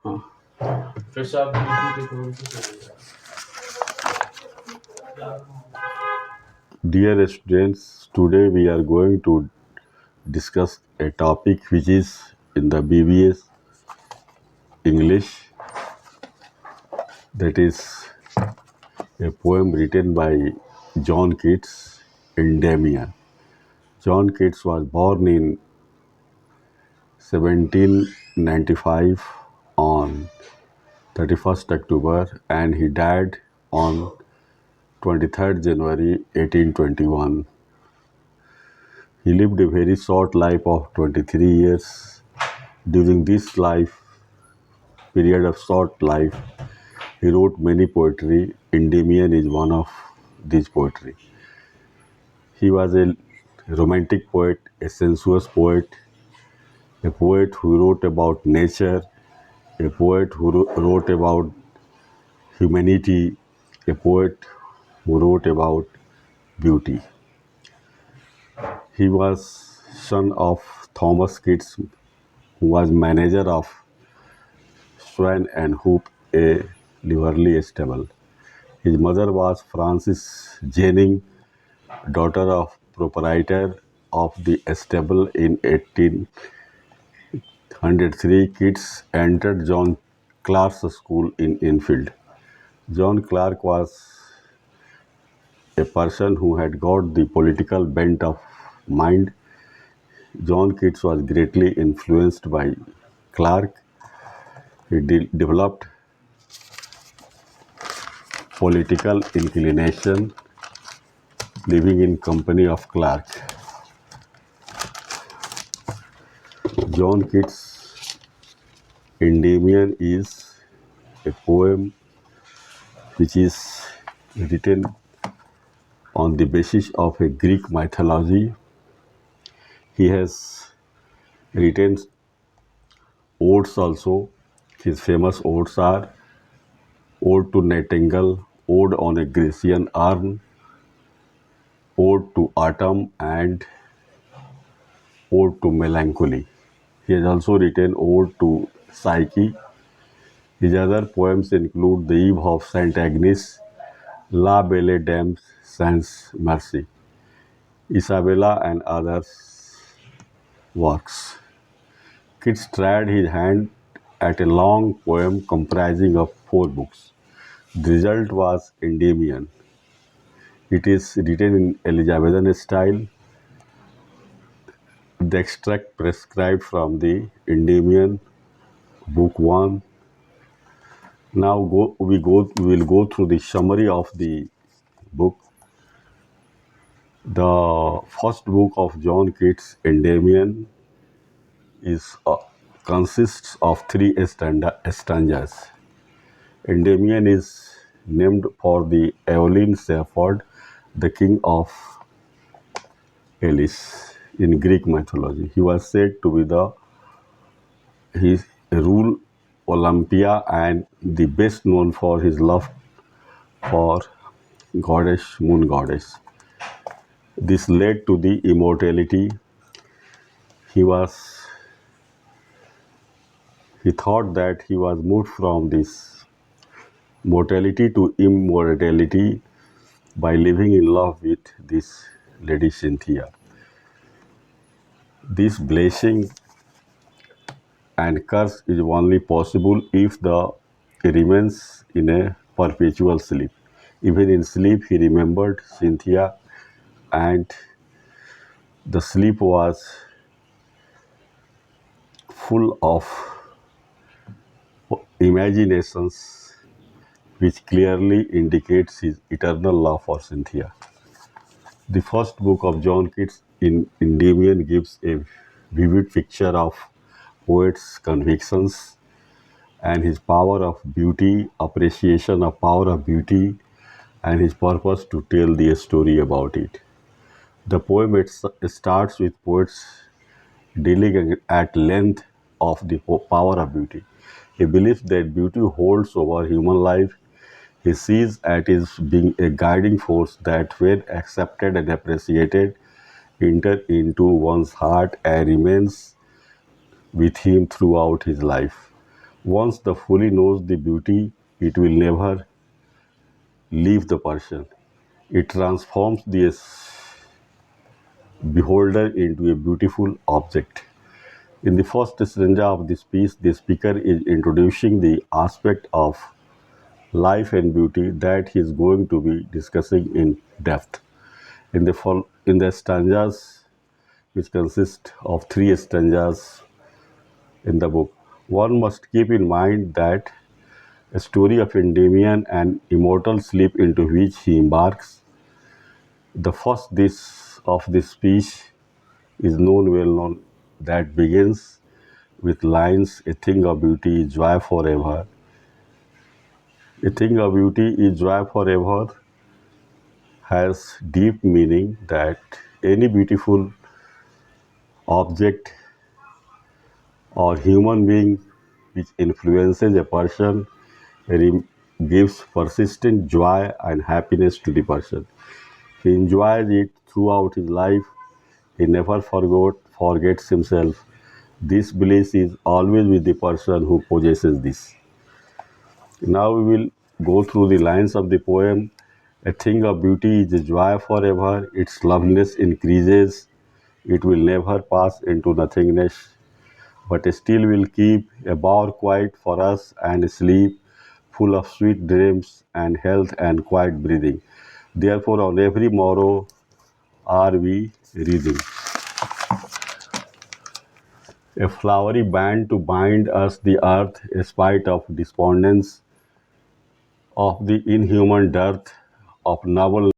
फिर से आप ब्लूटूथ खोल के चलेगा। Dear students, today we are going to discuss a topic which is in the BBS English, that is a poem written by John Keats, Endymion. John Keats was born in 1795 on 31st October and he died on 23rd January 1821. He lived a very short life of 23 years. During this period of short life, he wrote many poetry. Endymion is one of these poetry. He was a romantic poet, a sensuous poet, a poet who wrote about nature, a poet who wrote about humanity, a poet who wrote about beauty. He was son of Thomas Keats, who was manager of Swan and Hoop, a livery stable. His mother was Frances Jennings, daughter of proprietor of the stable. In 1803, Keats entered John Clark's school in Enfield. John Clark was a person who had got the political bent of mind. John Keats was greatly influenced by Clark. He developed political inclination living in company of Clark. John Keats' Endymion is a poem which is written on the basis of a Greek mythology. He has written odes also. His famous odes are Ode to Nightingale, Ode on a Grecian Urn, Ode to Autumn, and Ode to Melancholy. He has also written Ode to Psyche. His other poems include The Eve of Saint Agnes, La Belle Dame Sans Mercy, Isabella, and others works. Keats tried his hand at a long poem comprising of 4 books. The result was Endymion. It is written in Elizabethan style. The extract prescribed from the Endymion, Book 1. Now we will go through the summary of the book. The first book of John Keats, Endymion, is consists of 3 stanzas. Endymion is named for the Aeolian shepherd, the king of Elis in Greek mythology. He was said to be his rule Olympia and the best known for his love for moon goddess. This led to the immortality. He was he thought that he was moved from this mortality to immortality by living in love with this lady Cynthia. This blessing and curse is only possible if the he remains in a perpetual sleep. Even in sleep, he remembered Cynthia, and the sleep was full of imaginations which clearly indicates his eternal love for Cynthia. The first book of John Keats in Endymion gives a vivid picture of poet's convictions and his power of beauty, appreciation of power of beauty, and his purpose to tell the story about it. The poem starts with poets dealing at length of the power of beauty. He believes that beauty holds over human life. He sees it as being a guiding force that, when accepted and appreciated, enters into one's heart and remains with him throughout his life. Once the fully knows the beauty, it will never leave the person. It transforms the beholder into a beautiful object. In the first stanza of this piece, the speaker is introducing the aspect of life and beauty that he is going to be discussing in depth. In the stanzas, which consist of three stanzas in the book, one must keep in mind that a story of Endymion, an immortal sleep into which he embarks. The first this of this speech is well known, that begins with lines, "A thing of beauty is joy forever." A thing of beauty is joy forever has deep meaning, that any beautiful object or human being which influences a person gives persistent joy and happiness to the person. He enjoys it throughout his life. He never forgets himself. This bliss is always with the person who possesses this. Now we will go through the lines of the poem. A thing of beauty is a joy forever. Its loveliness increases. It will never pass into nothingness, but still will keep a bower quiet for us and sleep, full of sweet dreams and health and quiet breathing. Therefore, on every morrow are we reading. A flowery band to bind us the earth, a spite of despondence, of the inhuman dearth of noble